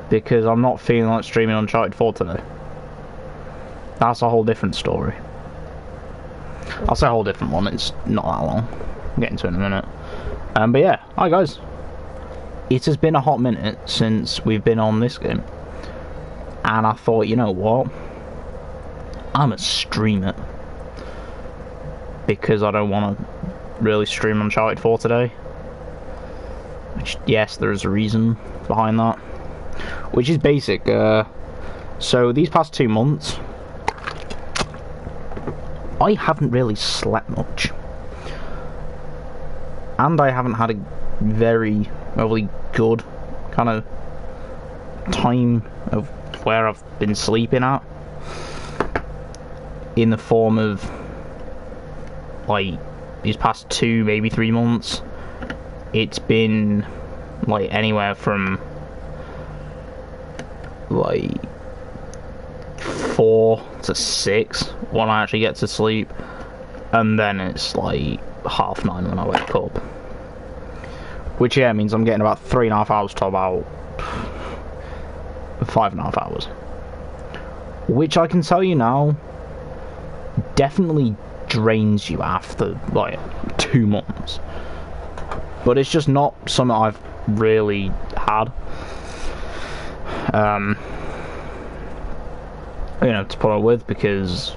because I'm not feeling like streaming Uncharted 4 today. That's a whole different story. I'll say a whole different one, it's not that long. I'll get into it in a minute. But yeah, hi guys. It has been a hot minute since we've been on this game. And I thought, you know what? I'm a streamer. Because I don't want to really stream Uncharted 4 today. Which, yes, there is a reason behind that. Which is basic. So these past 2 months, I haven't really slept much. And I haven't had a very good kind of time of where I've been sleeping at. In the form of, like, these past 2, maybe 3 months, it's been, like, anywhere from, like, 4 to 6 when I actually get to sleep, and then it's like 9:30 when I wake up, which yeah means I'm getting about 3.5 hours to about 5.5 hours, which I can tell you now definitely drains you after like 2 months, but it's just not something I've really had. You know, to put up with, because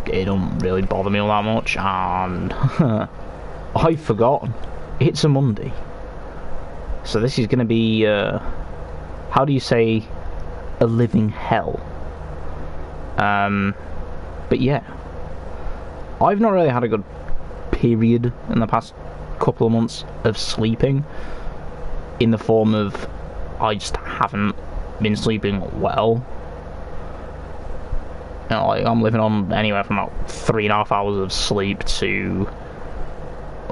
it don't really bother me all that much. And I've forgotten it's a Monday, so this is going to be how do you say, a living hell. But yeah, I've not really had a good period in the past couple of months of sleeping, in the form of I just haven't been sleeping well. You know, like, I'm living on anywhere from about 3.5 hours of sleep to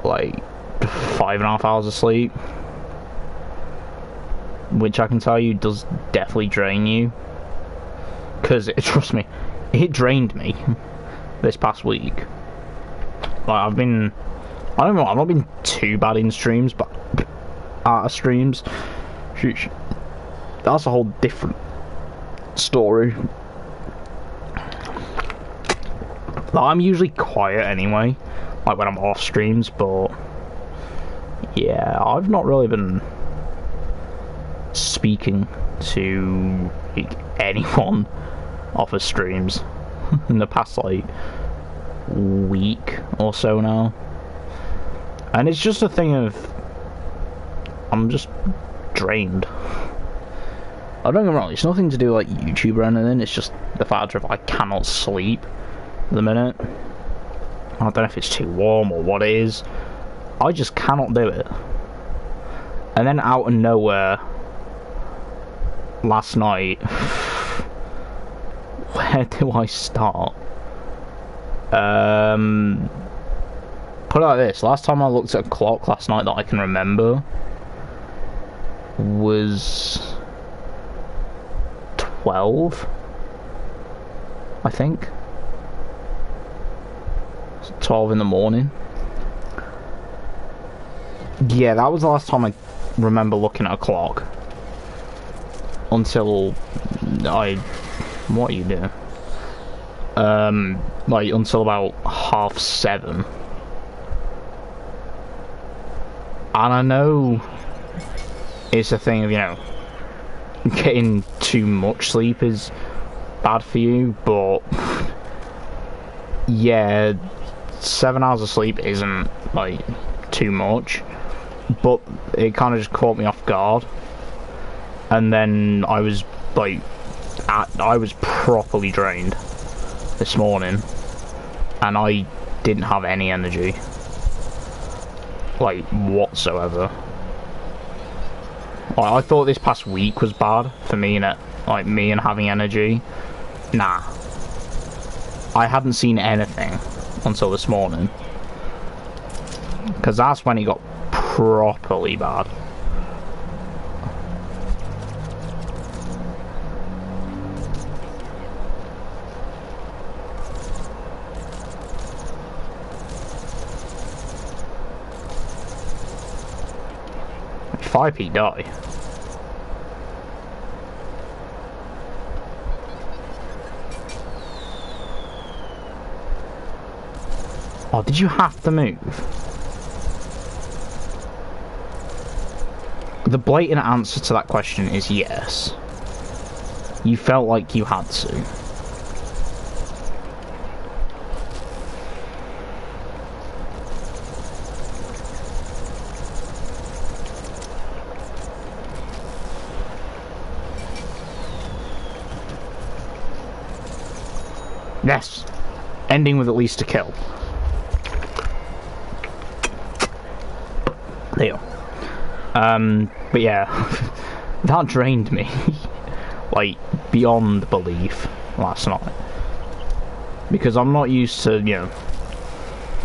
like 5.5 hours of sleep, which I can tell you does definitely drain you. Because trust me, it drained me this past week. Like, I've not been too bad in streams, but out of streams, that's a whole different story. Like, I'm usually quiet anyway, like when I'm off streams, but yeah, I've not really been speaking to like anyone off of streams in the past like week or so now, and it's just a thing of I'm just drained. I don't get me wrong, it's nothing to do with like YouTube or anything, it's just the fact of I cannot sleep at the minute. I don't know if it's too warm or what it is, I just cannot do it. And then out of nowhere last night, where do I start? Put it like this, last time I looked at a clock last night that I can remember was 12, I think. 12 in the morning. Yeah, that was the last time I remember looking at a clock. Until what are you doing? Like until about 7:30. And I know it's a thing of, you know, getting too much sleep is bad for you, but yeah, 7 hours of sleep isn't like too much, but it kind of just caught me off guard, and then I was like, I was properly drained this morning, and I didn't have any energy, like, whatsoever. Like, I thought this past week was bad for me, and like me and having energy. Nah, I hadn't seen anything until this morning, because that's when it got properly bad. If IP die, Oh, did you have to move? The blatant answer to that question is yes. You felt like you had to. Yes! Ending with at least a kill. There. But yeah, that drained me, like, beyond belief last night. Because I'm not used to, you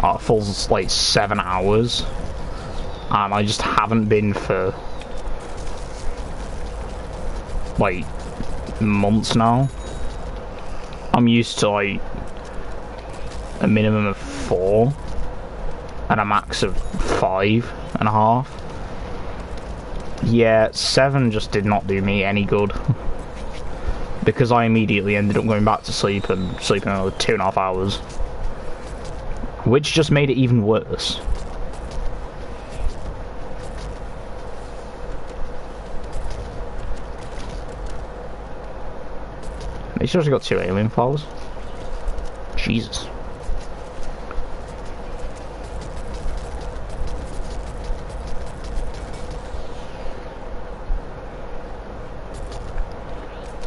know, full, like, 7 hours. And I just haven't been for, like, months now. I'm used to, like, a minimum of 4 and a max of 5.5. Yeah, 7 just did not do me any good. Because I immediately ended up going back to sleep and sleeping another 2.5 hours. Which just made it even worse. They seriously got 2 alien files? Jesus.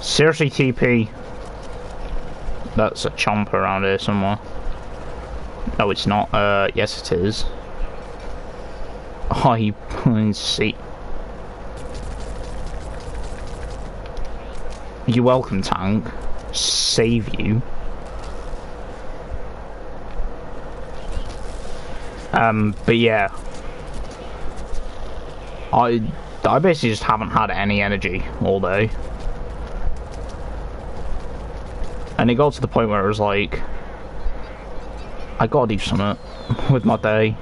Seriously, TP. That's a chomp around here somewhere. No, it's not. Yes, it is. Oh, you see. You're welcome, tank. Save you. But yeah. I basically just haven't had any energy all day. And it got to the point where it was like, I gotta do something with my day.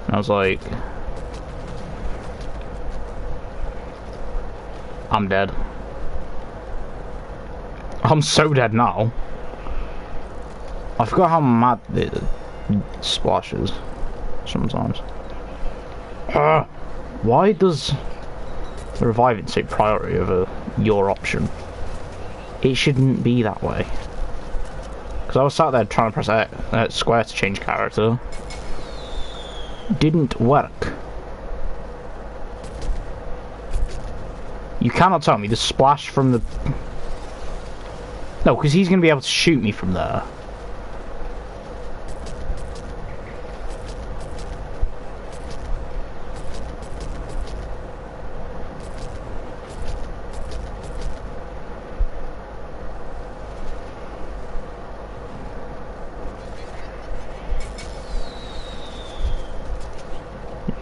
And I was like, I'm dead. I'm so dead now. I forgot how mad it splashes sometimes. Why does the reviving take priority over your option? It shouldn't be that way. Because I was sat there trying to press square to change character. Didn't work. You cannot tell me the splash from the... No, because he's going to be able to shoot me from there.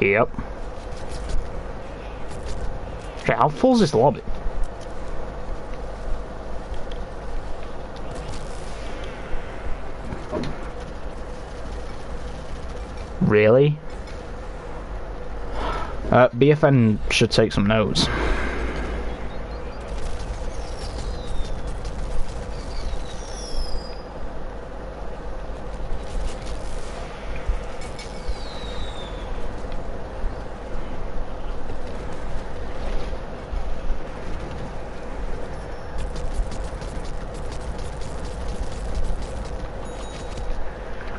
Yep. Okay, how full is this lobby? Really? BFN should take some notes.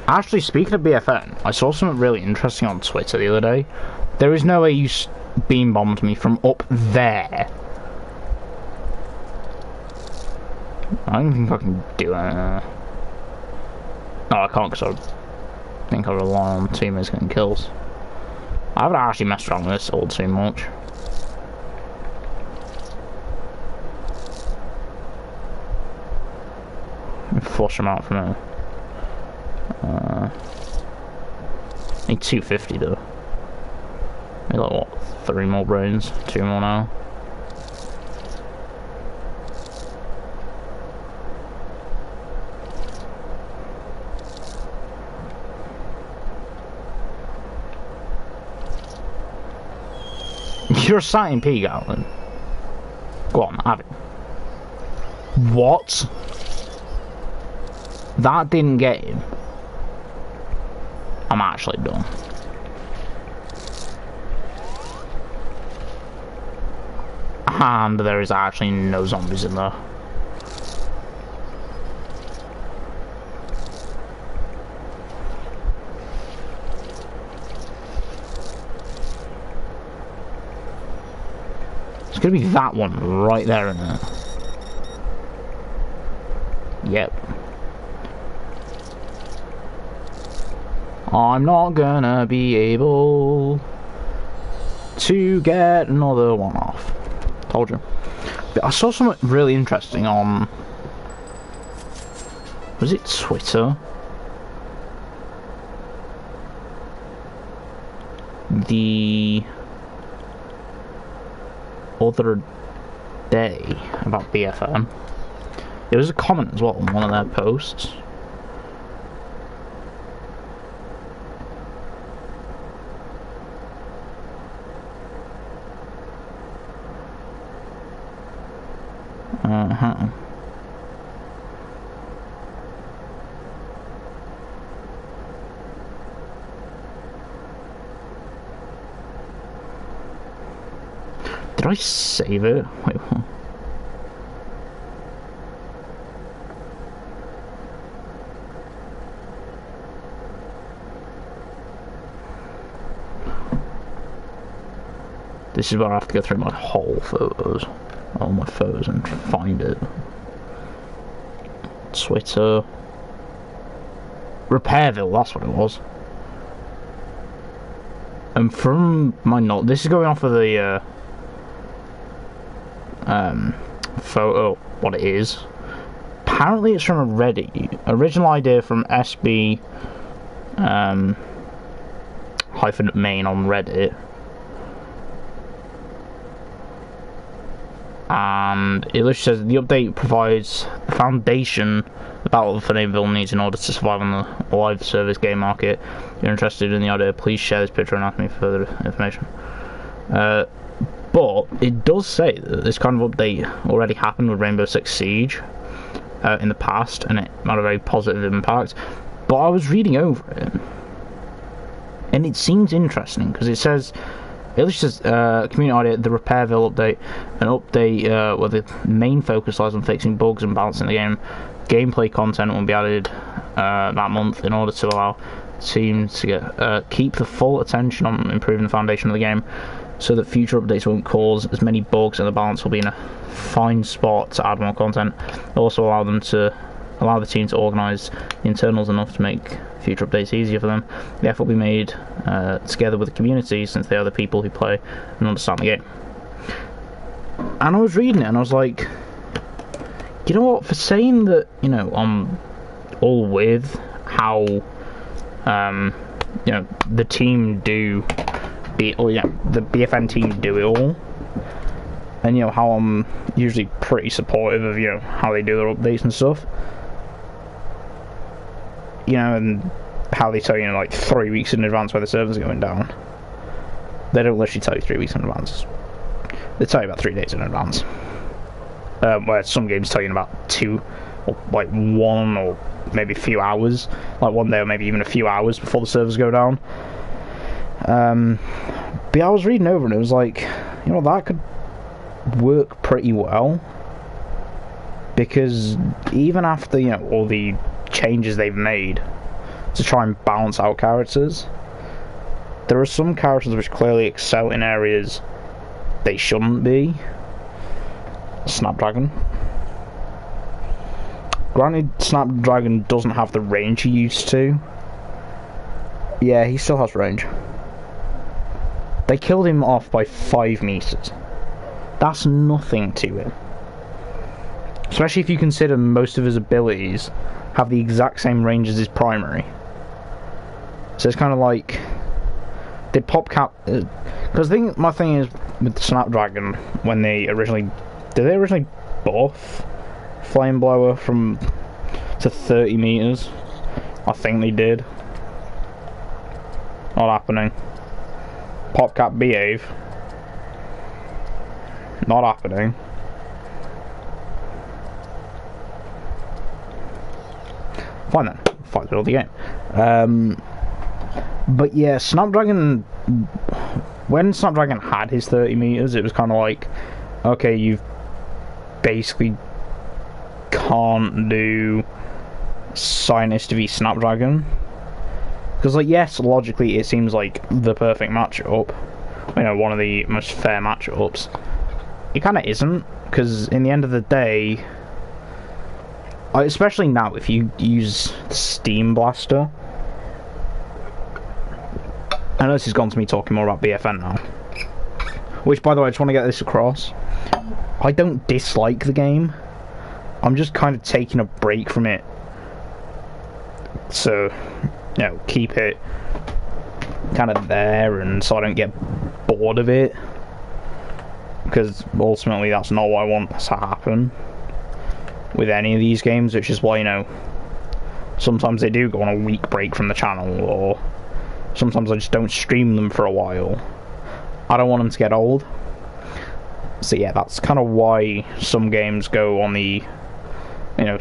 Actually, speaking of BFN, I saw something really interesting on Twitter the other day. There is no way you beam bombed me from up there. I don't think I can do it. No, I can't because I think I rely on teammates getting kills. I haven't actually messed around with this all too much. Flush them out for me. I need 250 though. I need like what, 3 more brains? 2 more now. You're a sighting P, Gatlin. Go on, have it. What? That didn't get him. I'm actually done. And there is actually no zombies in there. It's gonna be that one right there, isn't it? Yep. I'm not gonna be able to get another one off. Told you. But I saw something really interesting on... was it Twitter? The other day about BFM. There was a comment as well on one of their posts. Did I save it? Wait, what? This is where I have to go through my whole photos, all my photos, and find it. Twitter. Repairville, that's what it was. And from my note, this is going off of the photo, what it is. Apparently it's from a Reddit. Original idea from SB hyphen main on Reddit. And it literally says the update provides the foundation the Battle for Naperville needs in order to survive on the live service game market. If you're interested in the idea, please share this picture and ask me for further information. But it does say that this kind of update already happened with Rainbow Six Siege in the past, and it had a very positive impact. But I was reading over it, and it seems interesting because it says, it says community idea, the Repairville update, an update where the main focus lies on fixing bugs and balancing the game. Gameplay content will be added that month in order to allow teams to keep the full attention on improving the foundation of the game, so that future updates won't cause as many bugs and the balance will be in a fine spot to add more content. It'll also allow the team to organise the internals enough to make future updates easier for them. The effort will be made together with the community, since they are the people who play and understand the game. And I was reading it and I was like, you know what, for saying that, you know, I'm all with how you know, the team do the BFN team do it all, and you know how I'm usually pretty supportive of, you know, how they do their updates and stuff, you know, and how they tell you, like 3 weeks in advance where the server's going down. They don't literally tell you 3 weeks in advance. They tell you about 3 days in advance. Where some games tell you in about 2 or like 1 or maybe a few hours, like 1 day or maybe even a few hours before the servers go down. But I was reading over and it was like, you know, that could work pretty well, because even after, you know, all the changes they've made to try and balance out characters, there are some characters which clearly excel in areas they shouldn't be. Snapdragon. Granted, Snapdragon doesn't have the range he used to. Yeah, he still has range. They killed him off by 5 meters. That's nothing to him. Especially if you consider most of his abilities have the exact same range as his primary. So it's kind of like, did PopCap... Because my thing is with Snapdragon, when they originally... Did they originally buff Flameblower to 30 meters? I think they did. Not happening. PopCap behave. Not happening. Fine then. Fight through the game. But yeah, Snapdragon, when Snapdragon had his 30 meters, it was kind of like, okay, you've basically can't do Scientist v Snapdragon. Because, like, yes, logically it seems like the perfect matchup, you know, one of the most fair matchups. It kind of isn't, because in the end of the day, especially now, if you use the Steam Blaster, I know this has gone to me talking more about BFN now. Which, by the way, I just want to get this across. I don't dislike the game. I'm just kind of taking a break from it. So, you know, keep it kind of there, and so I don't get bored of it. Because ultimately, that's not what I want to happen with any of these games, which is why, you know, sometimes they do go on a week break from the channel, or sometimes I just don't stream them for a while. I don't want them to get old. So yeah, that's kind of why some games go on the, you know,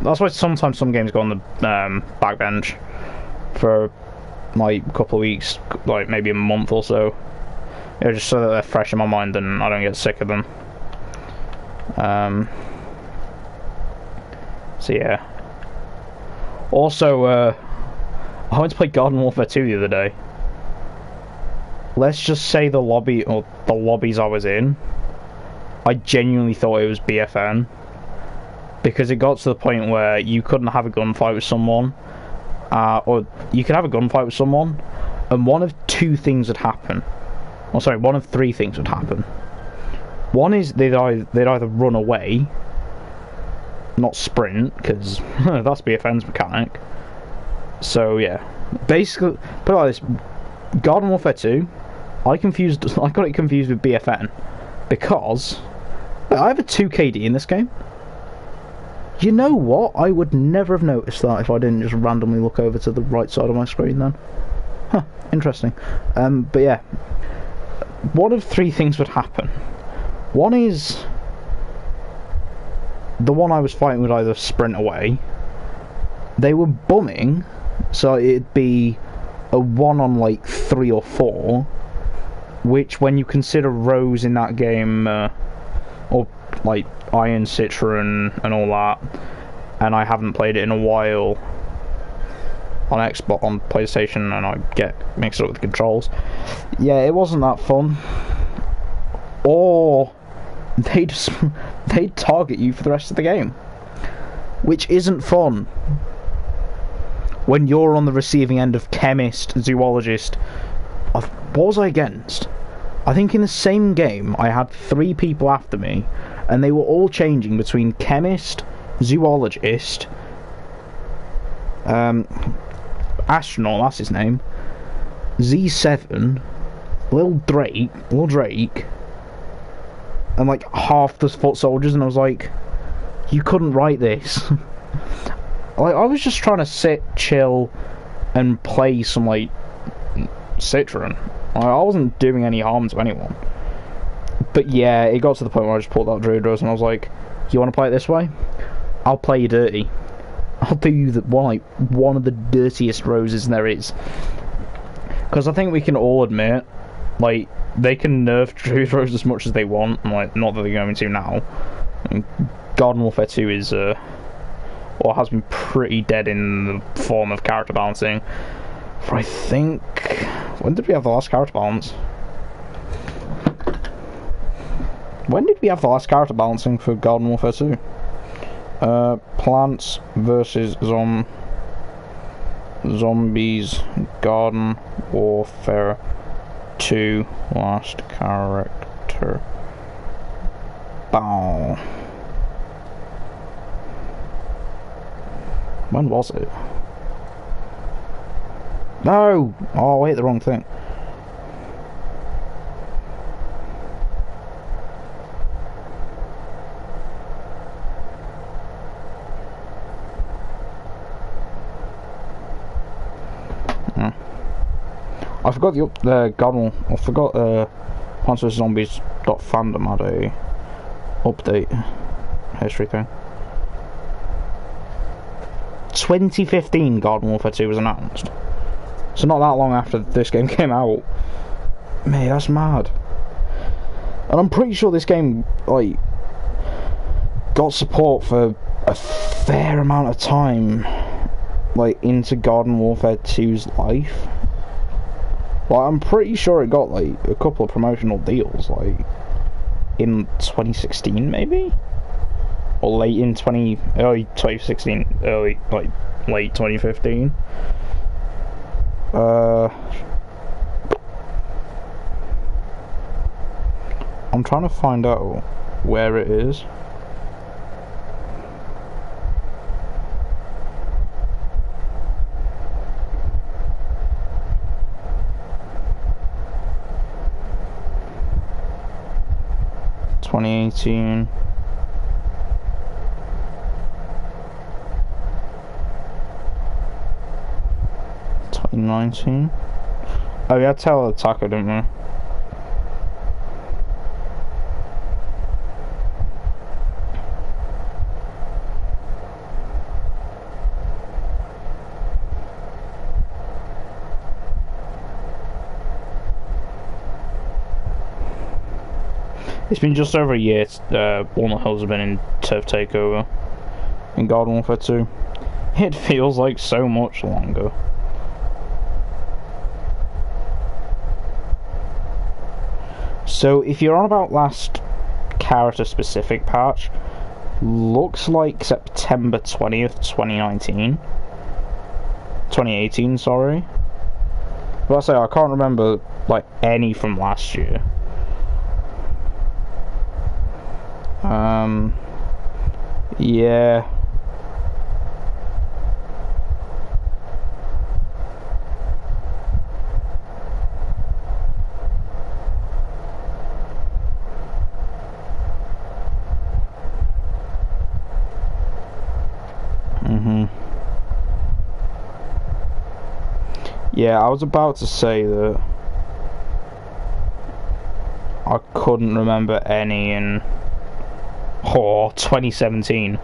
that's why sometimes some games go on the backbench for like a couple of weeks, like maybe a month or so. You know, just so that they're fresh in my mind and I don't get sick of them. So yeah. Also, I went to play Garden Warfare 2 the other day. Let's just say the lobbies I was in, I genuinely thought it was BFN. Because it got to the point where you couldn't have a gunfight with someone, or you could have a gunfight with someone, and one of two things would happen. Oh, sorry, one of three things would happen. One is they'd either run away, not sprint, because that's BFN's mechanic. So yeah, basically, put it like this: Garden Warfare 2, I got it confused with BFN because I have a 2KD in this game. You know what? I would never have noticed that if I didn't just randomly look over to the right side of my screen then. Huh, interesting. But yeah, one of three things would happen. One is the one I was fighting would either sprint away, they were bumming, so it'd be a 1 on like 3 or 4, which when you consider rows in that game, or like Iron Citra and all that, and I haven't played it in a while on Xbox, on PlayStation, and I get mixed up with the controls. Yeah, it wasn't that fun. Or they'd target you for the rest of the game, which isn't fun when you're on the receiving end of chemist, zoologist. What was I against? I think in the same game I had 3 people after me, and they were all changing between chemist, zoologist, astronaut, that's his name, Z7, Lil Drake, and like half the foot soldiers, and I was like, you couldn't write this. Like, I was just trying to sit, chill, and play some like Citron. I wasn't doing any harm to anyone. But yeah, it got to the point where I just pulled out Druid Rose and I was like, you want to play it this way? I'll play you dirty. I'll do you one of the dirtiest roses there is. Because I think we can all admit, like, they can nerf Druid Rose as much as they want, and like, not that they're going to now. I mean, Garden Warfare 2 is, or has been pretty dead in the form of character balancing. For I think, when did we have the last character balance? When did we have the last character balancing for Garden Warfare 2? Plants versus Zombies, Garden Warfare 2, last character. Bow. When was it? No! Oh, I hit the wrong thing. I forgot the Garden. I forgot Plants vs Zombies .fandom had a update history thing. 2015 Garden Warfare 2 was announced. So not that long after this game came out. Mate, that's mad. And I'm pretty sure this game, like, got support for a fair amount of time, like, into Garden Warfare 2's life. Like, I'm pretty sure it got, like, a couple of promotional deals, like, in 2016, maybe? Or late in early 2016, late 2015. I'm trying to find out where it is. (2018) 2019. Oh yeah, Tell Taco, didn't we? It's been just over a year. Walnut Hills have been in Turf Takeover in Garden Warfare 2. It feels like so much longer. So if you're on about last character specific patch, looks like September 20th, 2019. 2018, sorry. But I say I can't remember like any from last year. Yeah. Yeah, I was about to say that I couldn't remember any in 2017.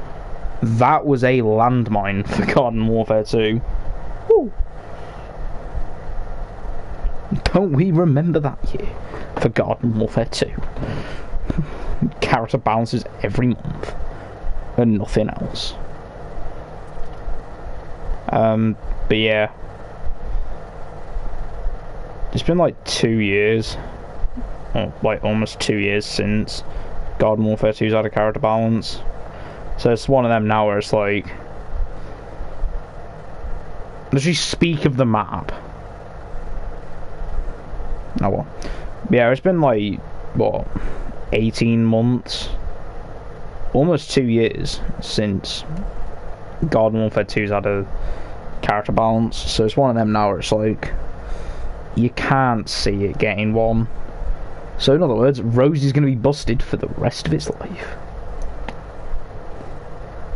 That was a landmine for Garden Warfare 2. Woo. Don't we remember that year for Garden Warfare 2? Character balances every month and nothing else. But yeah, it's been like 2 years, or like almost 2 years since Garden Warfare 2's had a character balance. So it's one of them now where it's like, let's just speak of the map. Oh well. Yeah, it's been like, what, 18 months? Almost 2 years since Garden Warfare 2's had a character balance. So it's one of them now where it's like, you can't see it getting one. So in other words, Rosie's going to be busted for the rest of its life.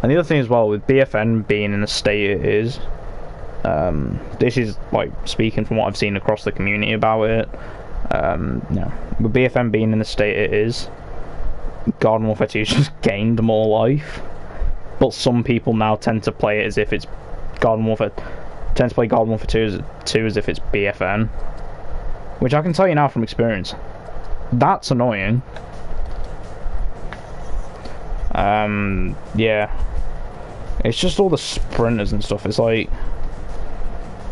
And the other thing as well, with BFN being in the state it is, this is like speaking from what I've seen across the community about it, with BFN being in the state it is, Garden Warfare 2 has just gained more life. But some people now tend to play it as if it's Garden Warfare 2 as if it's BFN. Which I can tell you now from experience, that's annoying. Yeah. It's just all the sprinters and stuff. It's like,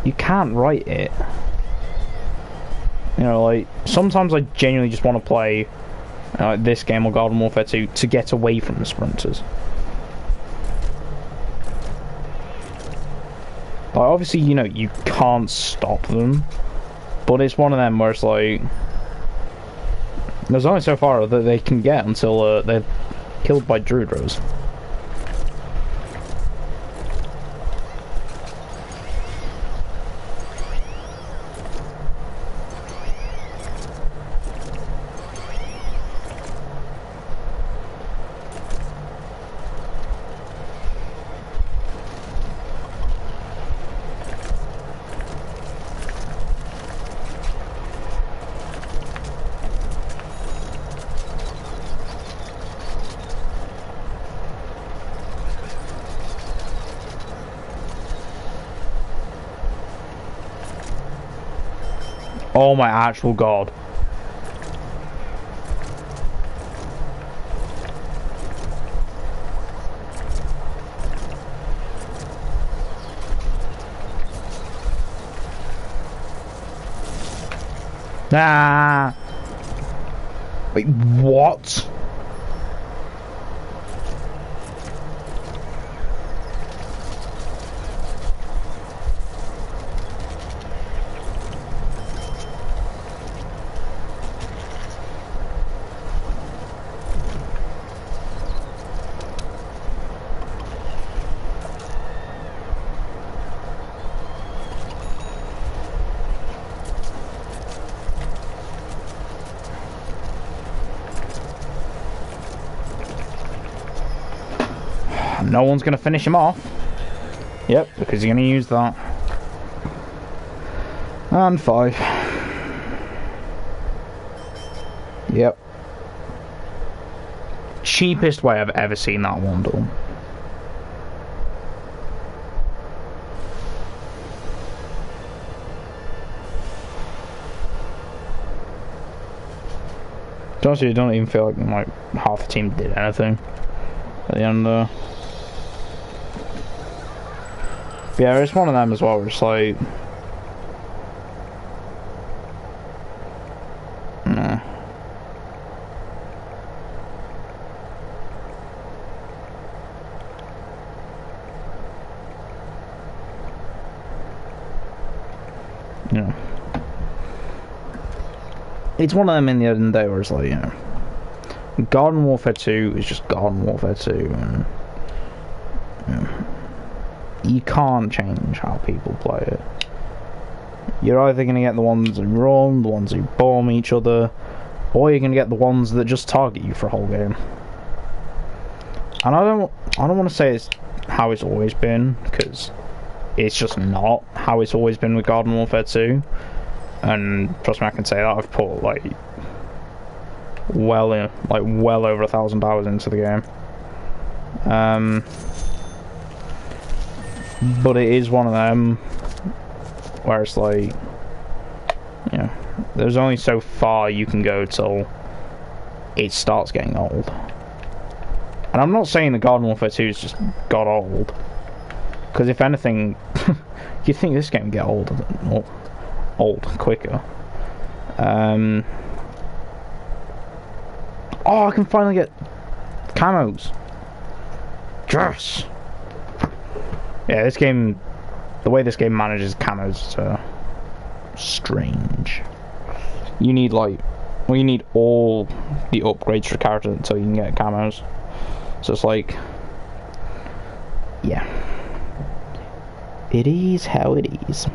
you can't write it. You know, like, sometimes I genuinely just want to play this game or Garden Warfare 2 to get away from the sprinters. Like, obviously, you know, you can't stop them, but it's one of them where it's like, there's only so far that they can get until they're killed by Druid Rose. Oh my actual god. Ah. Wait, what? No one's going to finish him off. Yep, because you're going to use that. And 5. Yep. Cheapest way I've ever seen that one done. Honestly, I don't even feel like half the team did anything at the end there. Yeah, it's one of them as well, where it's like... Nah. Yeah. It's one of them in the end of the day where it's like, you know... Garden Warfare 2 is just Garden Warfare 2, and... Yeah. You can't change how people play it. You're either going to get the ones who run, the ones who bomb each other, or you're going to get the ones that just target you for a whole game. And I don't want to say it's how it's always been, because it's just not how it's always been with Garden Warfare 2. And trust me, I can say that I've put well over 1,000 hours into the game. But it is one of them where it's like, you know, there's only so far you can go till it starts getting old. And I'm not saying the Garden Warfare 2 has just got old, because if anything, you think this game would get old quicker. Oh, I can finally get camos. Yes. Yeah, this game, the way this game manages camos is strange. You need you need all the upgrades for characters until you can get camos. So it's like, yeah, it is how it is.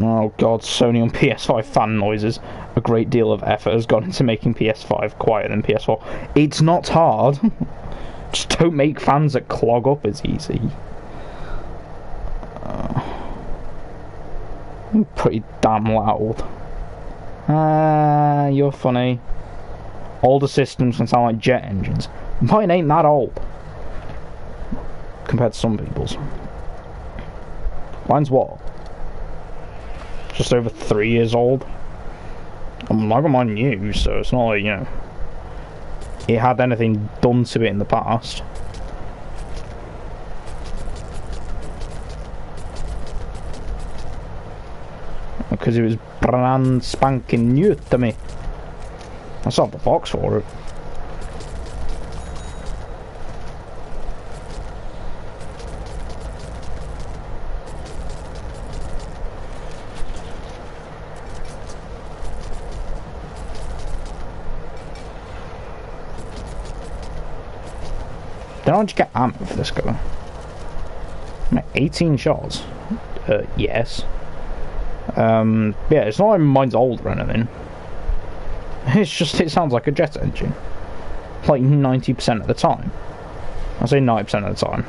Oh god, Sony on PS5 fan noises. A great deal of effort has gone into making PS5 quieter than PS4. It's not hard. Just don't make fans that clog up as easy. Pretty damn loud. You're funny. Older systems can sound like jet engines. Mine ain't that old. Compared to some people's. Mine's what? Just over 3 years old. I got mine new, so it's not like, you know, it had anything done to it in the past. Because it was brand spanking new to me. I still have the box for it. Then how'd you get ammo for this guy? 18 shots? Yes. Yeah, it's not like mine's old or anything. It's just, it sounds like a jet engine. Like 90% of the time. I say 90% of the time.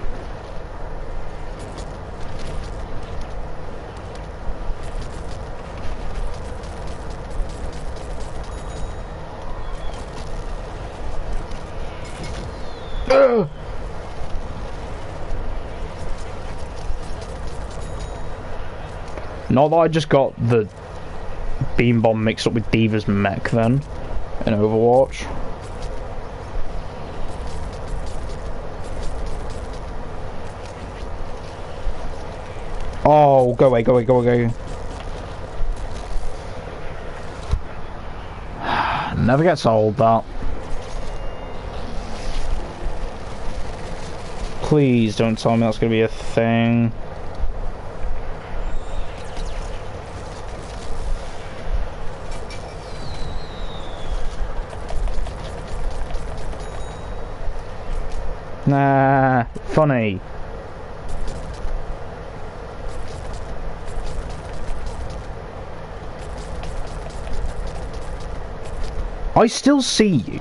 Not that I just got the beam bomb mixed up with Diva's mech then in Overwatch. Oh, go away, go away, go away, go away. Never gets old, that. Please don't tell me that's gonna be a thing. Nah, funny. I still see you.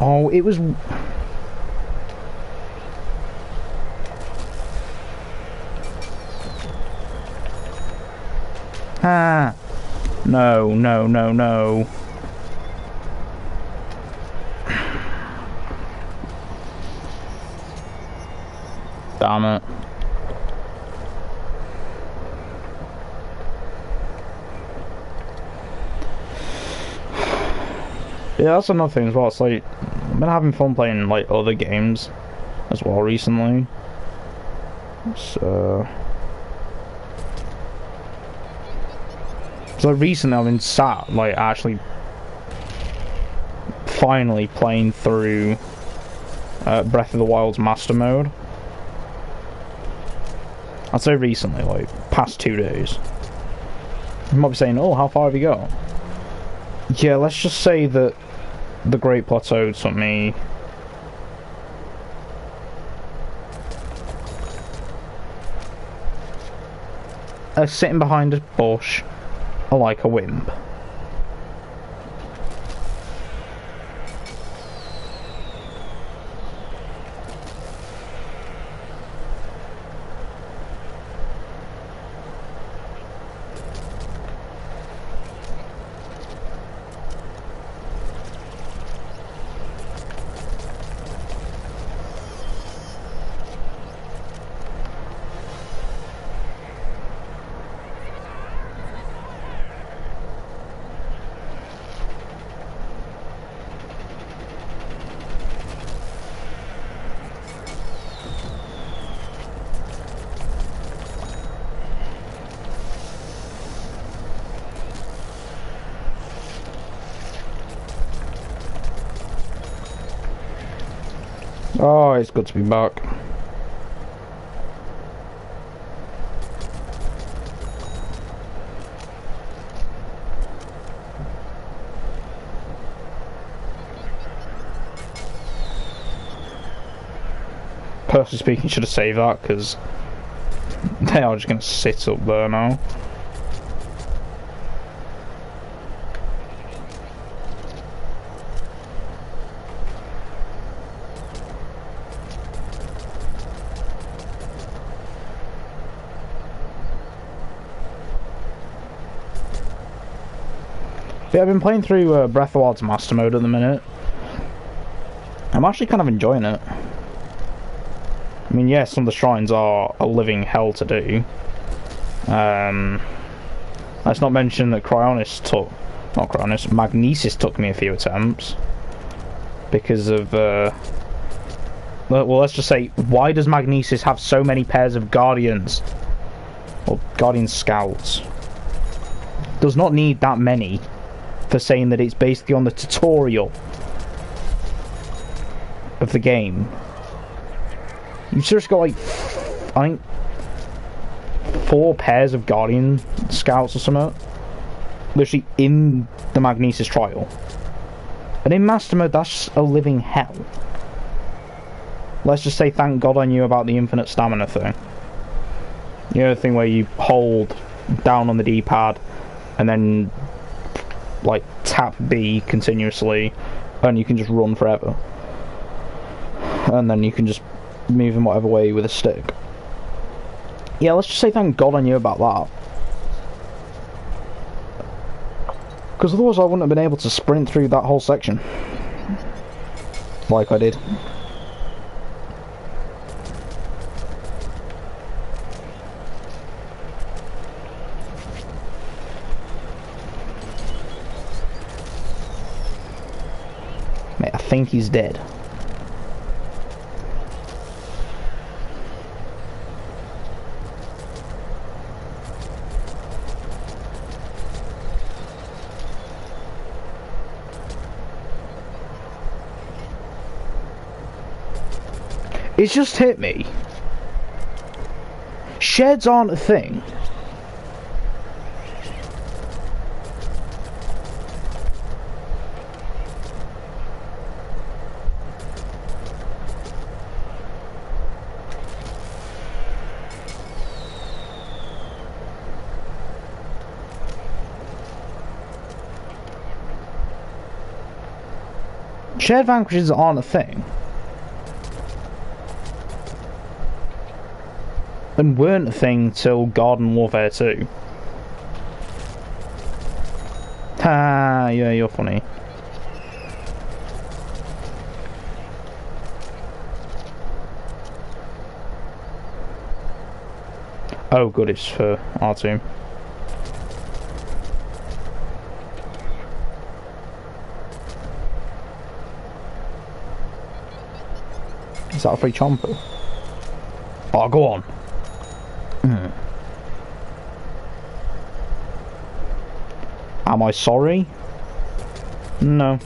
Oh, it was... Ah. No, no, no, no. Damn it. Yeah, that's another thing as well. It's like, I've been having fun playing like other games as well recently. So recently I've been sat like actually finally playing through Breath of the Wild's Master Mode. I'd say recently, like past 2 days. You might be saying, oh, how far have you got? Yeah, let's just say that the Great Plateau took me sitting behind a bush like a wimp. Oh, it's good to be back. Personally speaking, should have saved that because they are just going to sit up there now. Yeah, I've been playing through Breath of the Wild's Master Mode at the minute. I'm actually kind of enjoying it. I mean, yes, some of the shrines are a living hell to do. Let's not mention that Magnesis took me a few attempts. Because of, well, let's just say, why does Magnesis have so many pairs of Guardians? Or Guardian Scouts? Does not need that many. For saying that it's basically on the tutorial of the game. You've just got like, I think, 4 pairs of Guardian Scouts or something. Literally in the Magnesis trial. And in Master Mode, that's just a living hell. Let's just say thank God I knew about the infinite stamina thing. You know, the thing where you hold down on the D-pad and then like tap B continuously and you can just run forever, and then you can just move in whatever way with a stick. Yeah, let's just say thank God I knew about that, because otherwise I wouldn't have been able to sprint through that whole section like I did. think he's dead. It's just hit me. Sheds aren't a thing. Shared vanquishes aren't a thing. And weren't a thing till Garden Warfare 2. Ha, yeah, you're funny. Oh, good, it's for our team. Is that a free chomper? Oh, go on. Am I sorry? No.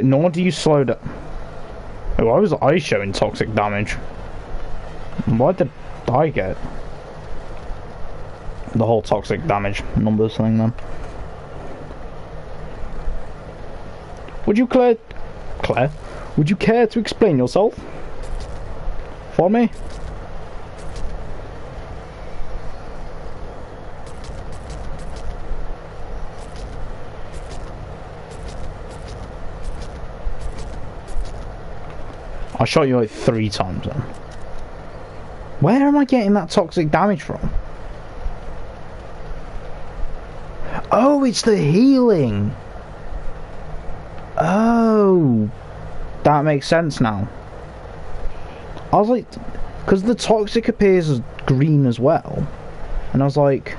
Nor do you slow down. Oh, why was I showing toxic damage? What did I get? The whole toxic damage numbers thing then. Would you Claire, would you care to explain yourself? For me? I shot you like 3 times then. Where am I getting that toxic damage from? Oh, it's the healing! Oh, that makes sense now. I was like, because the toxic appears as green as well. And I was like,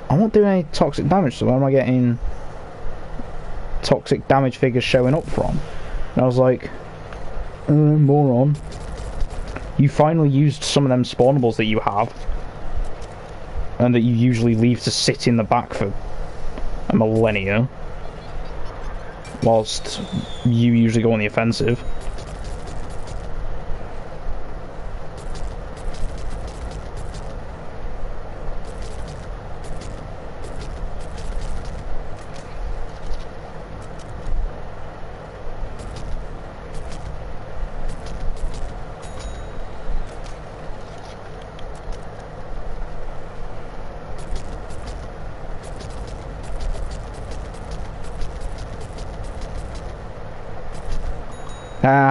I'm not doing any toxic damage, so where am I getting toxic damage figures showing up from? And I was like, moron. You finally used some of them spawnables that you have and that you usually leave to sit in the back for a millennia whilst you usually go on the offensive.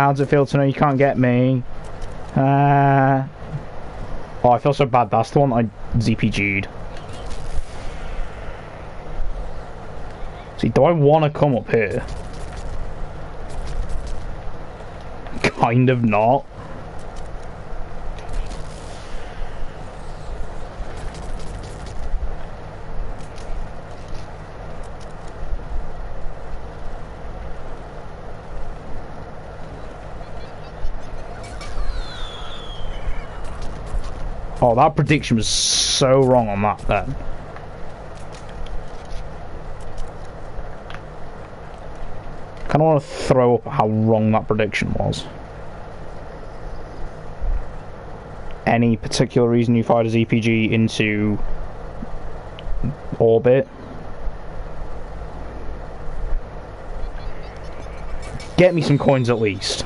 How does it feel to know you can't get me? Oh, I feel so bad. That's the one I ZPG'd. See, do I want to come up here? Kind of not. Oh, that prediction was so wrong on that then. I kind of want to throw up how wrong that prediction was. Any particular reason you fired a ZPG into orbit? Get me some coins at least.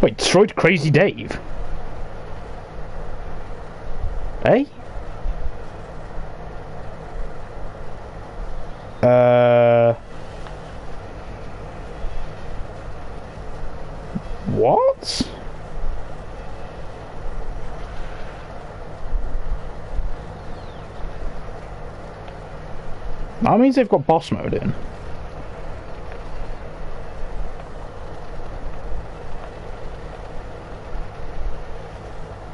Wait, destroyed Crazy Dave? Eh? What? That means they've got boss mode in.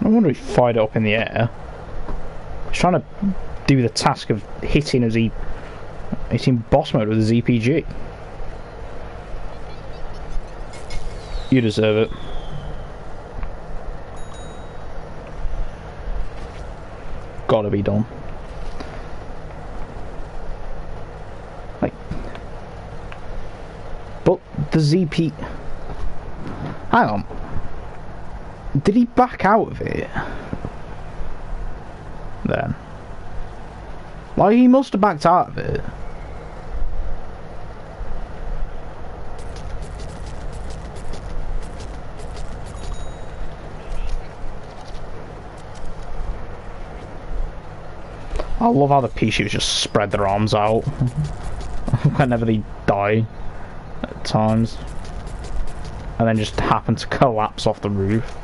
No wonder he fired it up in the air. He's trying to do the task of hitting boss mode with a ZPG. You deserve it. Gotta be done. Like, but the ZP. Hang on. Did he back out of it? Then. Like, he must have backed out of it. I love how the P-shooters just spread their arms out whenever they die at times. And then just happen to collapse off the roof.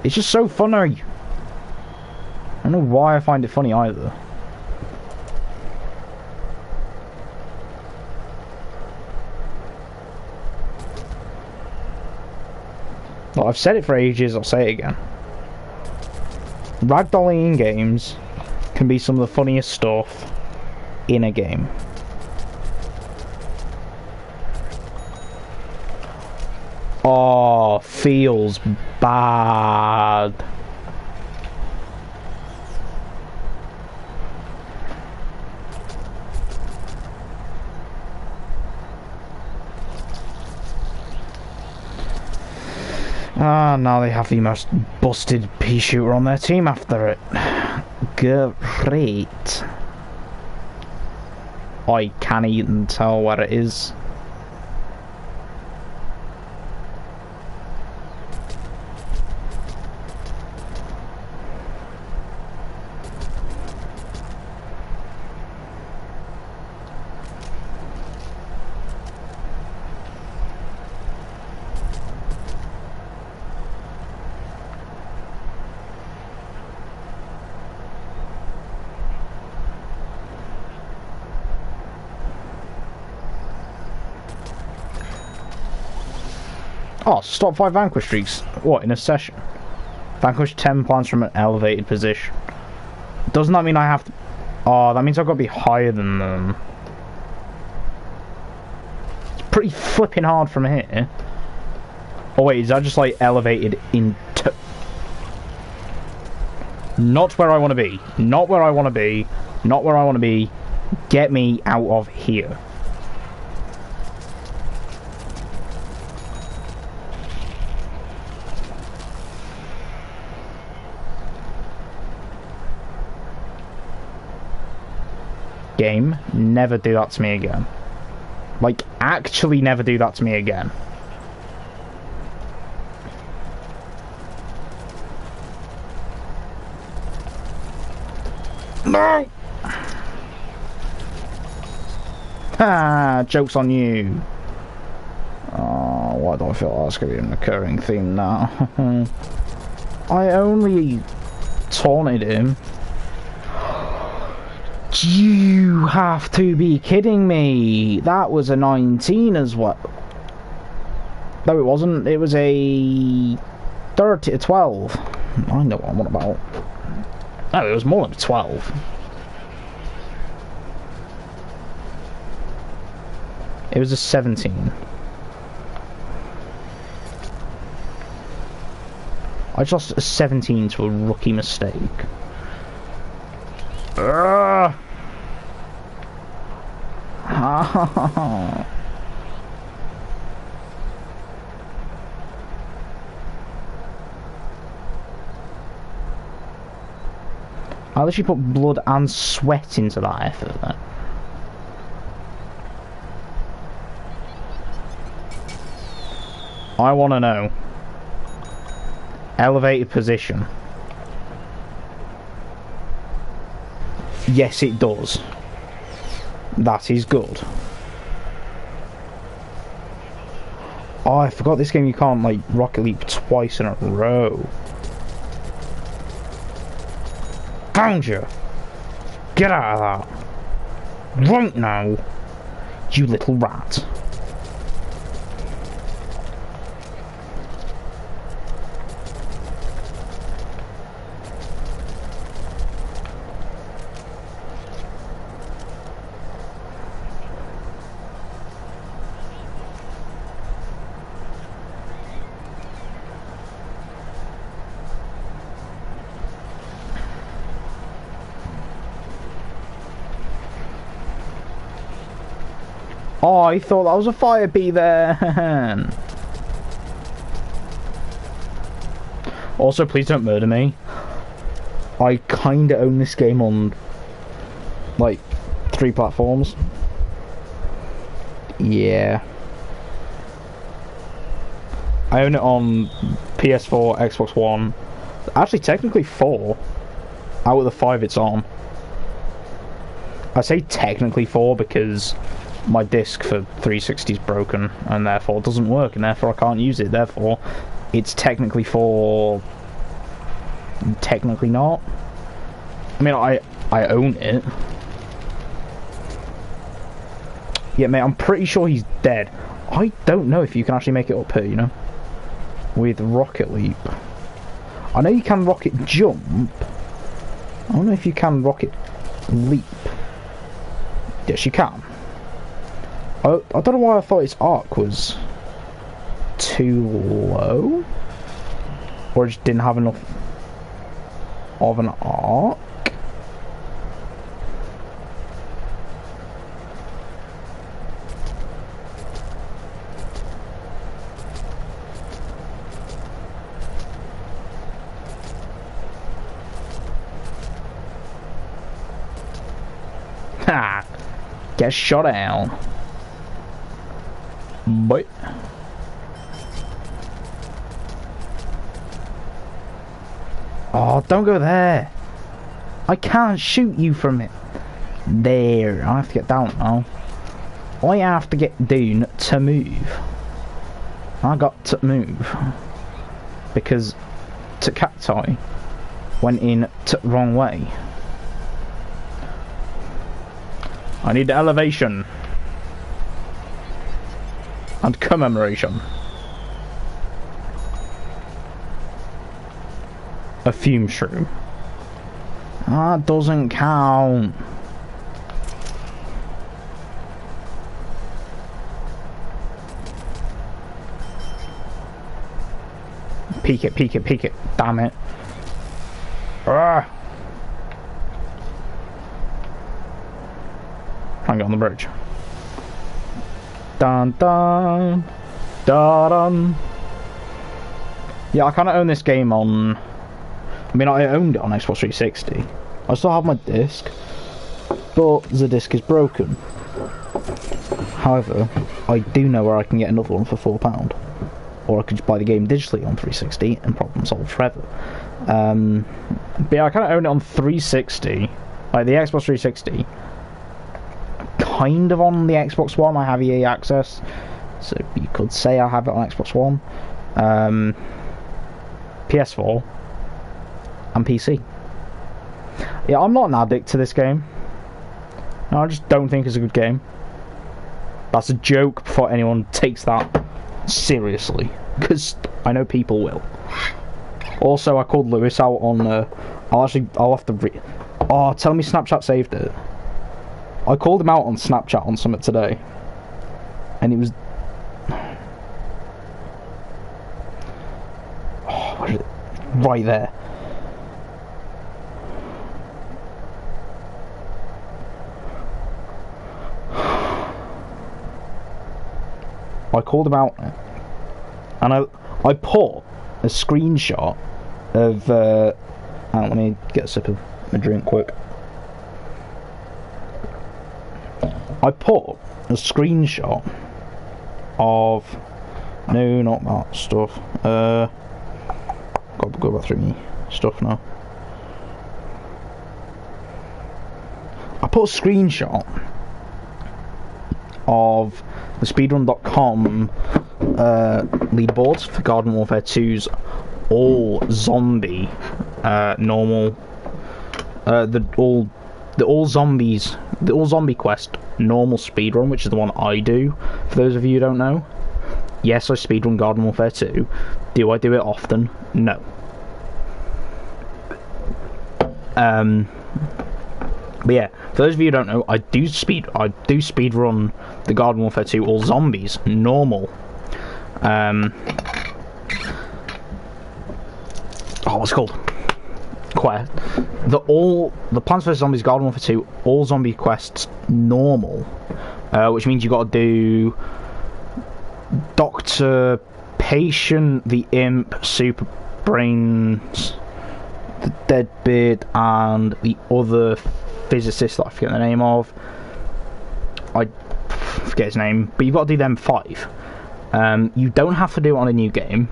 It's just so funny. I don't know why I find it funny either. Well, I've said it for ages, I'll say it again. Ragdolling in games can be some of the funniest stuff in a game. Oh, feels bad. Ah, now they have the most busted pea shooter on their team after it. Great. I can't even tell where it is. Oh, stop 5 vanquish streaks. What, in a session? Vanquish 10 plants from an elevated position. Doesn't that mean I have to... Oh, that means I've got to be higher than them. It's pretty flipping hard from here. Oh wait, is that just like elevated into... Not where I want to be. Not where I want to be. Not where I want to be. Get me out of here. Game, never do that to me again. Like, actually never do that to me again. No! Ha! Joke's on you. Oh, why do I feel that's going to be an recurring theme now? I only taunted him. You have to be kidding me. That was a 19 as well. No, it wasn't. It was a 30 to 12. I know what I'm on about. No, it was more than 12. It was a 17. I just lost a 17 to a rookie mistake. At least you put blood and sweat into that effort then. I want to know. Elevated position. Yes, it does. That is good. Oh, I forgot this game you can't, like, rocket leap twice in a row. Found you! Get out of that! Right now! You little rat. Oh, I thought that was a fire bee there. Also, please don't murder me. I kinda own this game on, like, 3 platforms. Yeah. I own it on PS4, Xbox One. Actually, technically 4. Out of the 5 it's on. I say technically 4 because my disc for 360 is broken and therefore it doesn't work and therefore I can't use it. Therefore, it's technically 4. Technically not. I mean, I own it. Yeah, mate, I'm pretty sure he's dead. I don't know if you can actually make it up here, you know, with rocket leap. I know you can rocket jump. I don't know if you can rocket leap. Yes, you can. I don't know why I thought its arc was too low, or it just didn't have enough of an arc. Ha! Get shot down. Boy. Oh, don't go there. I can't shoot you from it. There. I have to get down now. I have to get down to move. I got to move. Because cacti went in the wrong way. I need elevation. And commemoration. A fume shroom. That doesn't count. Peek it, peek it, peek it. Damn it. Try and get on the bridge. Dun dun dun dun. Yeah, I kind of own this game on. I mean, I owned it on Xbox 360. I still have my disc, but the disc is broken. However, I do know where I can get another one for £4, or I could just buy the game digitally on 360 and problem solved forever. But yeah, I kind of own it on 360, like the Xbox 360. kind of on the Xbox One. I have EA access, so you could say I have it on Xbox One, PS4, and PC. Yeah, I'm not an addict to this game. No, I just don't think it's a good game. That's a joke before anyone takes that seriously, because I know people will. Also, I called Lewis out on. I'll have to. Oh, tell me Snapchat saved it. I called him out on Snapchat on something today, and it was. Oh, where is it? Right there. I called him out, and I put a screenshot of. Hang on, let me get a sip of my drink quick. I put a screenshot of. No, not that stuff. Got to go back through me stuff now. I put a screenshot of the speedrun.com leaderboards for Garden Warfare 2's all zombie normal the all zombie quest normal speedrun, which is the one I do, for those of you who don't know. Yes, I speedrun Garden Warfare 2. Do I do it often? No. But yeah, for those of you who don't know, I do speedrun the Garden Warfare 2 all zombies normal. What's it called? Quest. The Plants vs Zombies Garden Warfare 2 all zombie quests normal, which means you got to do Doctor, Patient, the Imp, Super Brains, the Deadbeard, and the other physicist that I forget the name of. I forget his name, but you've got to do them 5. You don't have to do it on a new game.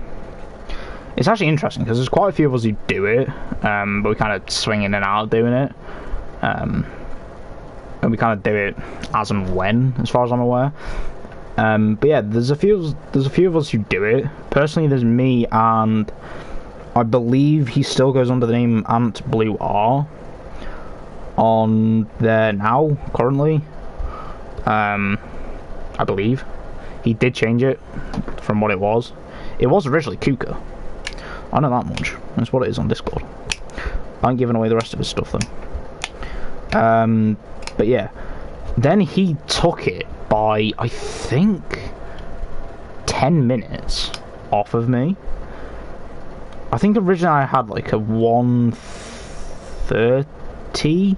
It's actually interesting because there's quite a few of us who do it, but we kind of swing in and out of doing it, and we kind of do it as and when, as far as I'm aware. But yeah, there's a few of us who do it. Personally, there's me, and I believe he still goes under the name Ant Blue R on there now, currently. I believe he did change it from what it was. It was originally Kuka. I know that much. That's what it is on Discord. I ain't giving away the rest of his stuff then. But yeah, then he took it by, I think, 10 minutes off of me. I think originally I had like a 1:30,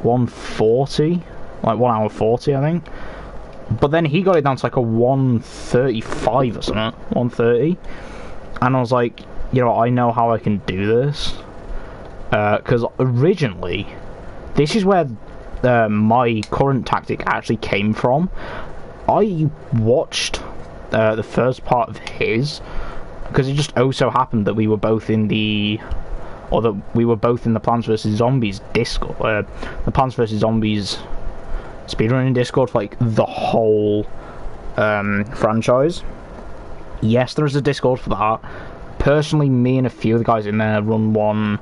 1:40, like 1 hour 40, I think. But then he got it down to like a 1:35 or something, 1:30, and I was like, you know, I know how I can do this, because originally, this is where my current tactic actually came from. I watched the first part of his, because it just so happened that we were both in the Plants vs Zombies Discord, the Plants vs Zombies speedrunning Discord for like the whole franchise. Yes, there is a Discord for that. Personally, me and a few of the guys in there run one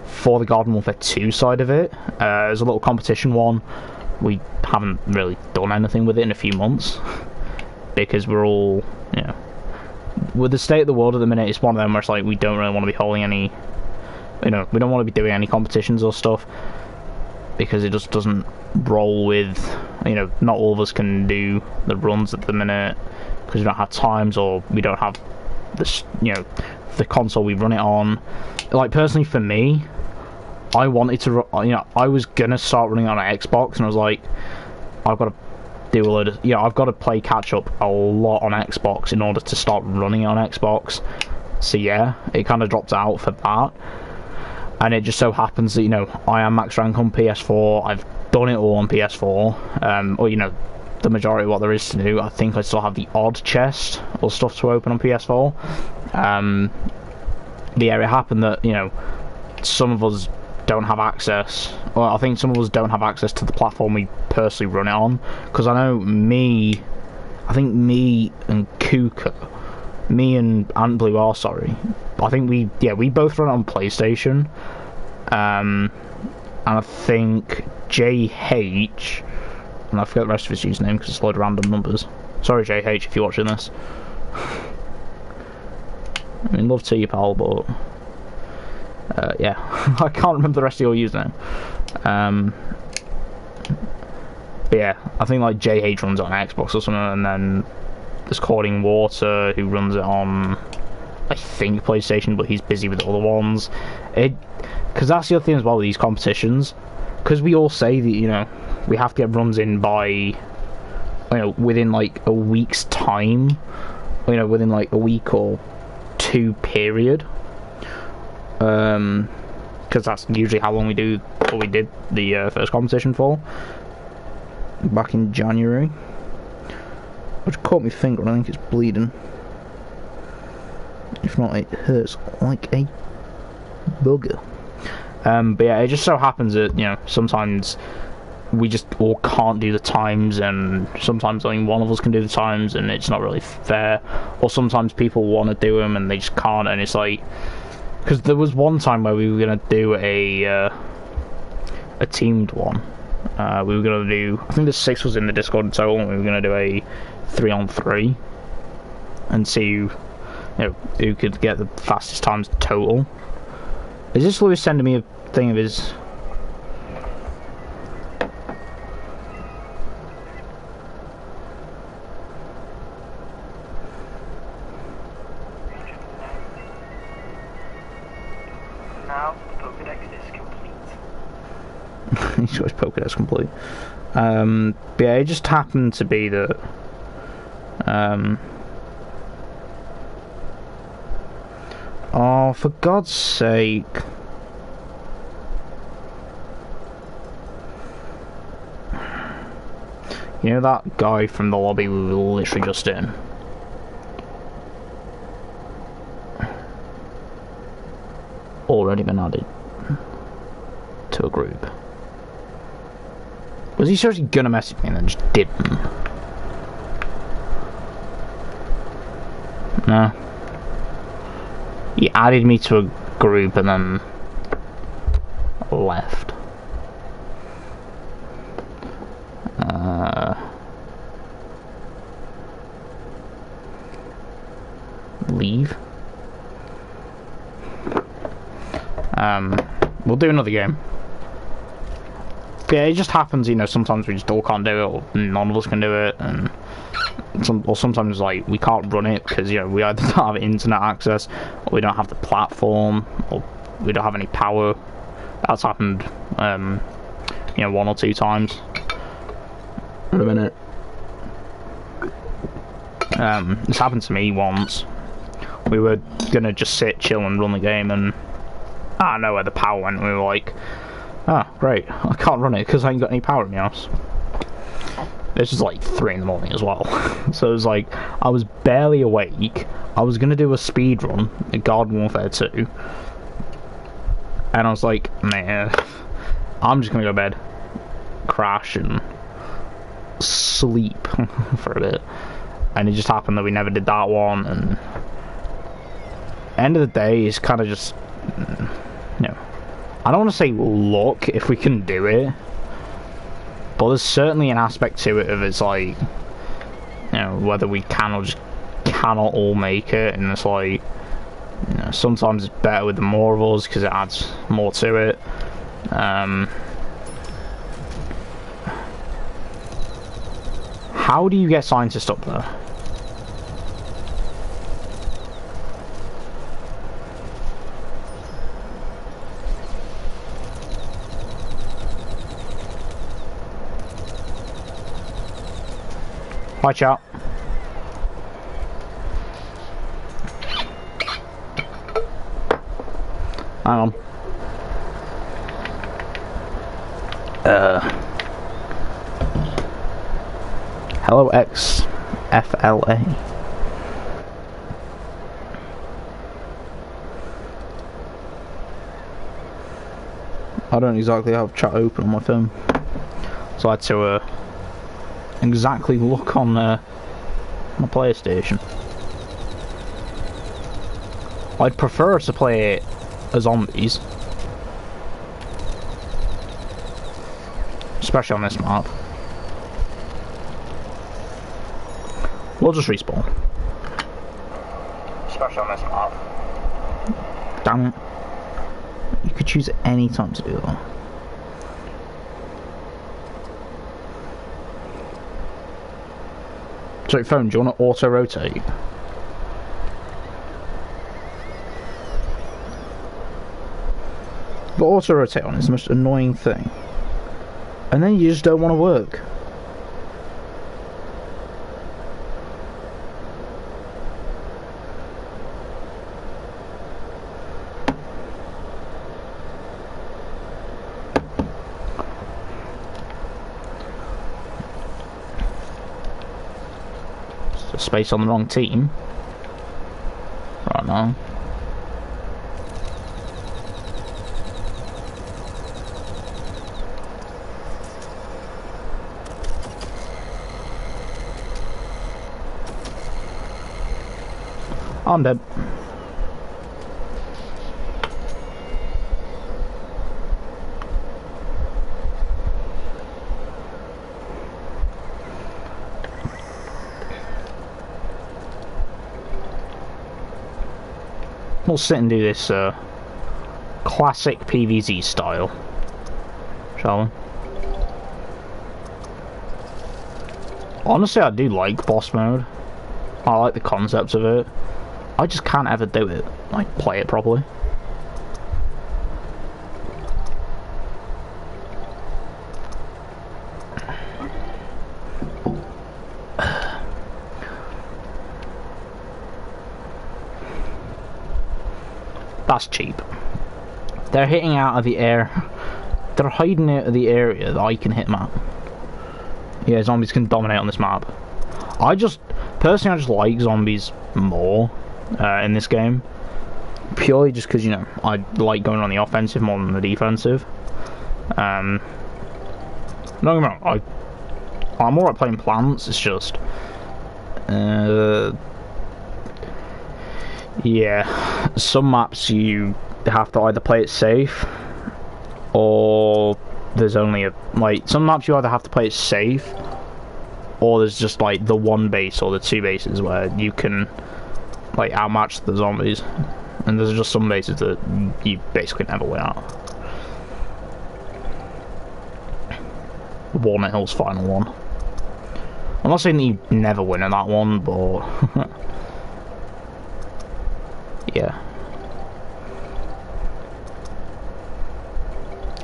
for the Garden Warfare 2 side of it. There's a little competition one. We haven't really done anything with it in a few months because we're all, you know, with the state of the world at the minute, it's one of them where it's like we don't really want to be holding any, you know, we don't want to be doing any competitions or stuff because it just doesn't roll with, you know, not all of us can do the runs at the minute because we don't have times or we don't have this, you know, the console we run it on. Like, personally for me, I wanted to, you know, I was gonna start running on an Xbox, and I was like, I've got to do a load of, you know, I've got to play catch up a lot on Xbox in order to start running it on Xbox. So yeah, it kind of dropped out for that, and it just so happens that, you know, I am max rank on PS4. I've done it all on PS4, or, you know, the majority of what there is to do. I think I still have the odd chest or stuff to open on PS4. But yeah, it happened that, you know, some of us don't have access. Well, I think some of us don't have access to the platform we personally run it on. Because I know I think me and Kuka, me and Blue are sorry. I think we both run it on PlayStation. And I think JH, and I forget the rest of his username because it's a load of random numbers. Sorry JH if you're watching this. I mean, love to you, pal, but yeah, I can't remember the rest of your username. But yeah, I think like JH runs it on Xbox or something, and then there's Cording Water who runs it on, I think, PlayStation, but he's busy with other ones. Because that's the other thing as well with these competitions, because we all say that, you know, we have to get runs in by, you know, within like a week's time, you know, within like a week or two period, because that's usually how long we did the first competition for, back in January, which caught my finger and I think it's bleeding. If not, it hurts like a bugger. But yeah, it just so happens that, you know, sometimes we just all can't do the times, and sometimes only one of us can do the times, and it's not really fair. Or sometimes people want to do them and they just can't, and it's like, because there was one time where we were gonna do a teamed one. We were gonna do, I think the 6 was in the Discord in total, and we were gonna do a 3-on-3 and see who could get the fastest times total. Is this Lewis sending me a thing of his? Now the Pokedex is complete. He's got his Pokedex complete. But yeah, it just happened to be that oh, for God's sake. You know that guy from the lobby we were literally just in? Already been added to a group. Was he seriously gonna message me and then just didn't? No. He added me to a group and then left. Leave. We'll do another game. Yeah, it just happens, you know, sometimes we just all can't do it, or none of us can do it, and sometimes like we can't run it because, you know, we either don't have internet access, or we don't have the platform, or we don't have any power. That's happened, you know, 1 or 2 times. Wait a minute. This happened to me once. We were gonna just sit, chill, and run the game, and I don't know where the power went. And we were like, "Oh, great! I can't run it because I ain't got any power in my house." This was like 3 in the morning as well, so it was like I was barely awake. I was gonna do a speed run in Garden Warfare 2, and I was like, "Man, I'm just gonna go to bed, crash, and sleep for a bit." And it just happened that we never did that one, and end of the day, it's kind of just, you know, I don't want to say luck if we can do it, but there's certainly an aspect to it of it's like, you know, whether we can or just cannot all make it, and it's like, you know, sometimes it's better with the more of us because it adds more to it. How do you get scientist up there? Watch out. Hang on. Hello XFLA. I don't exactly have chat open on my phone, so I had to exactly look on my PlayStation. I'd prefer to play it as zombies, especially on this map. We'll just respawn. Especially on this map. Damn it. You could choose at any time to do that. Sorry, phone, do you want to auto-rotate? But auto-rotate on is the most annoying thing. And then you just don't want to work. Space on the wrong team right now. I'm dead. We'll sit and do this classic PvZ style, shall we? Honestly, I do like boss mode. I like the concept of it. I just can't ever do it, like play it properly. That's cheap. They're hitting out of the air. They're hiding out of the area that I can hit map. Yeah, zombies can dominate on this map. Personally, I just like zombies more in this game. Purely just because, you know, I like going on the offensive more than the defensive. Don't get me wrong, I'm alright playing plants, it's just... yeah, some maps you have to either play it safe, or there's only some maps you either have to play it safe, or there's just like the one base or the two bases where you can like outmatch the zombies, and there's just some bases that you basically never win at. Walnut Hill's final one. I'm not saying that you never win in that one, but yeah.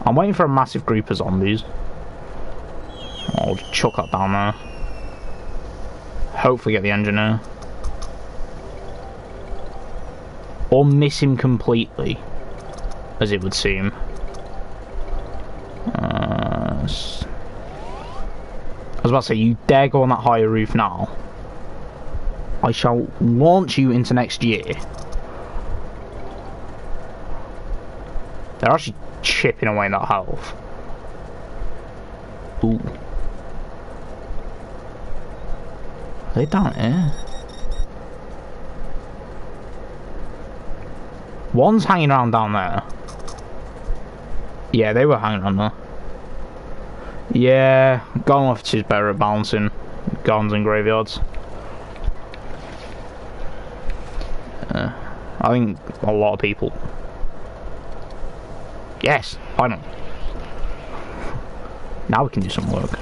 I'm waiting for a massive group of zombies. I'll just chuck that down there. Hopefully get the engineer. Or miss him completely, as it would seem. I was about to say, you dare go on that higher roof now, I shall launch you into next year. They're actually chipping away that health. Ooh. Are they down here? One's hanging around down there. Yeah, they were hanging around there. Yeah, Garden Officer is better at balancing gardens and graveyards. I think a lot of people... Yes, finally. Now we can do some work.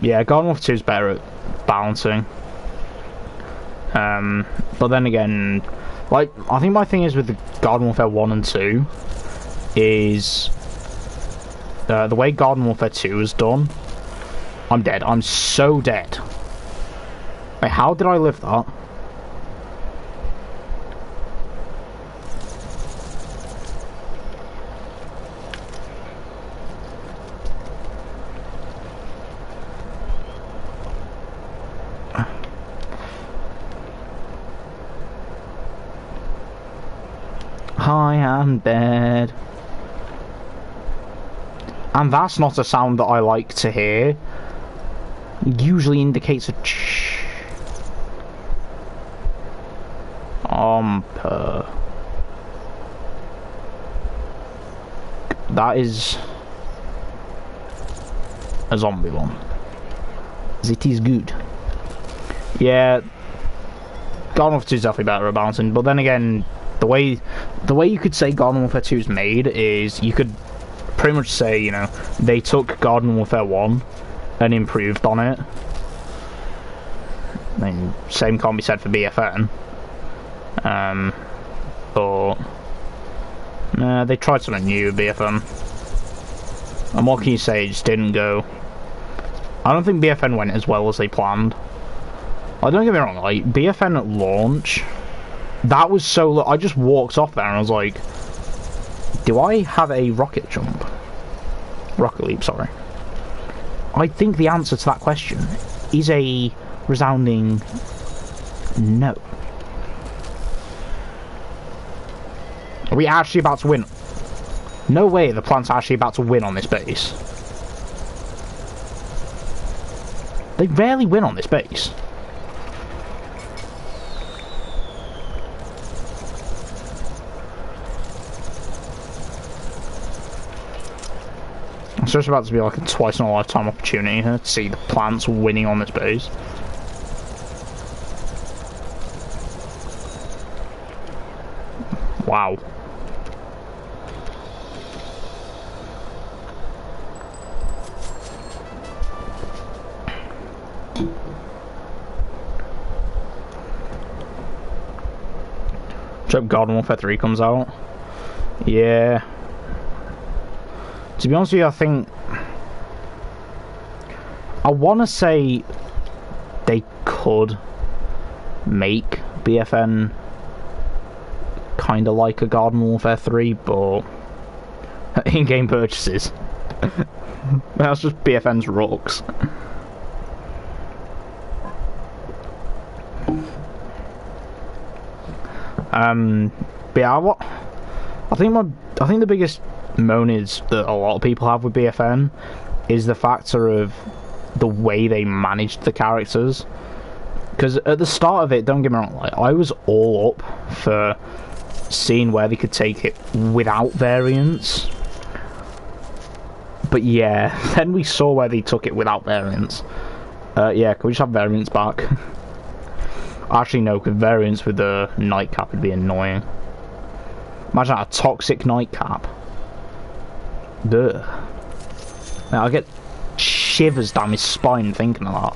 Yeah, Garden Warfare 2 is better at balancing. But then again, like, I think my thing is with the Garden Warfare 1 and 2 is the way Garden Warfare 2 is done. I'm dead. I'm so dead. Wait, how did I live that? I am dead. And that's not a sound that I like to hear. It usually indicates a That is a zombie one. It is good. Yeah, Garden Warfare 2 is definitely better at balancing, but then again, the way you could say Garden Warfare 2 is made is you could pretty much say, you know, they took Garden Warfare 1 and improved on it. I mean, same can't be said for BFN. But they tried something new with BFN. And what can you say, it just didn't go. I don't think BFN went as well as they planned. I don't get me wrong, like, BFN at launch, that was so... I just walked off there and I was like, do I have a rocket jump? Rocket leap, sorry. I think the answer to that question is a resounding no. Are we actually about to win? No way the plant's actually about to win on this base. They rarely win on this base. It's just about to be like a twice in a lifetime opportunity here to see the plants winning on this base. Wow. Hope Garden Warfare 3 comes out. Yeah. To be honest with you, I think... I want to say they could make BFN kind of like a Garden Warfare 3, but in-game purchases. That's just BFN's rocks. But yeah, I think the biggest moan is that a lot of people have with BFN is the factor of the way they managed the characters. Because at the start of it, don't get me wrong, like, I was all up for seeing where they could take it without variants. But yeah, then we saw where they took it without variants. Yeah, can we just have variants back? Actually, no, because variants with the nightcap would be annoying. Imagine that, a toxic nightcap. Ugh. Now, I get shivers down my spine thinking of that.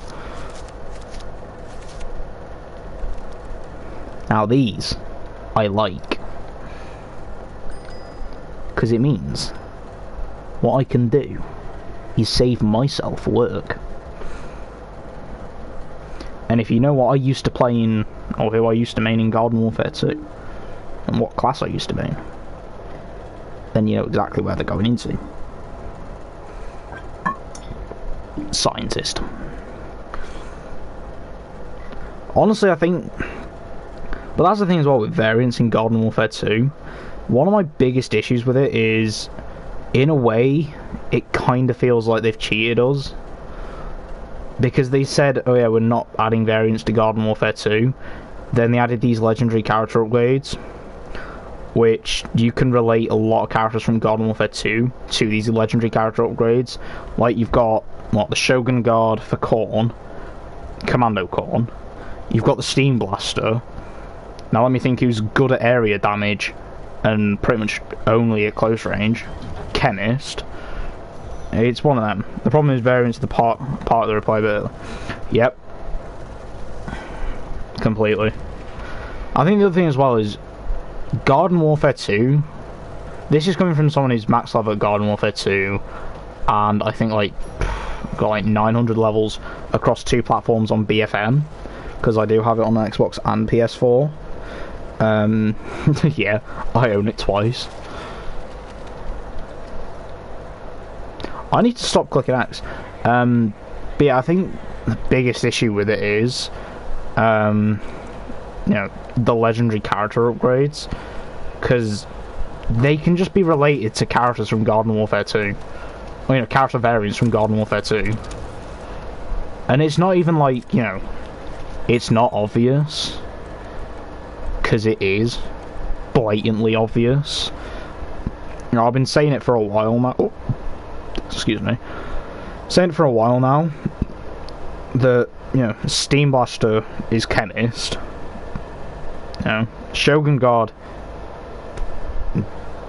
Now, these I like. Because it means what I can do is save myself work. And if you know what I used to play in, or who I used to main in Garden Warfare 2, and what class I used to main, then you know exactly where they're going into. Scientist. Honestly, I think... But that's the thing as well with variants in Garden Warfare 2. One of my biggest issues with it is, in a way, it kind of feels like they've cheated us. Because they said, oh yeah, we're not adding variants to Garden Warfare 2. Then they added these legendary character upgrades, which you can relate a lot of characters from Garden Warfare 2 to these legendary character upgrades. Like, you've got, what, the Shogun Guard for Korn, Commando Korn. You've got the Steam Blaster. Now let me think who's good at area damage and pretty much only at close range. Chemist. It's one of them. The problem is variants the part of the reply bit. Yep. Completely. I think the other thing as well is Garden Warfare 2. This is coming from someone who's max level at Garden Warfare 2 and I think like got like 900 levels across 2 platforms on BFN, because I do have it on Xbox and PS4. Yeah, I own it twice. I need to stop clicking X. But yeah, I think the biggest issue with it is, you know, the legendary character upgrades, because they can just be related to characters from Garden Warfare 2. you know, character variants from Garden Warfare 2. And it's not even like, you know, it's not obvious. Because it is blatantly obvious. You know, I've been saying it for a while now. Oh, excuse me. Saying it for a while now. That, you know, Steam Blaster is Chemist. You know, Shogun Guard,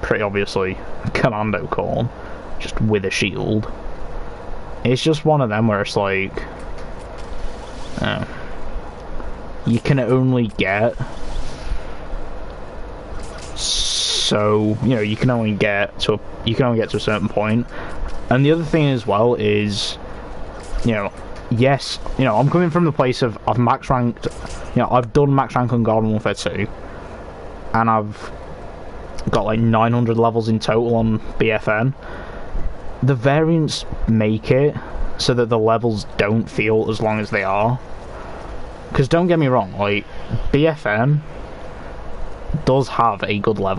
pretty obviously Commando Corn, just with a shield. It's just one of them where it's like, you can only get so, you know, you can only get to a certain point. And the other thing as well is, you know, yes, you know, I'm coming from the place of I've max ranked, you know, I've done max rank on Garden Warfare 2, and I've got like 900 levels in total on BFN. The variants make it so that the levels don't feel as long as they are. Because don't get me wrong, like, BFN does have a good level.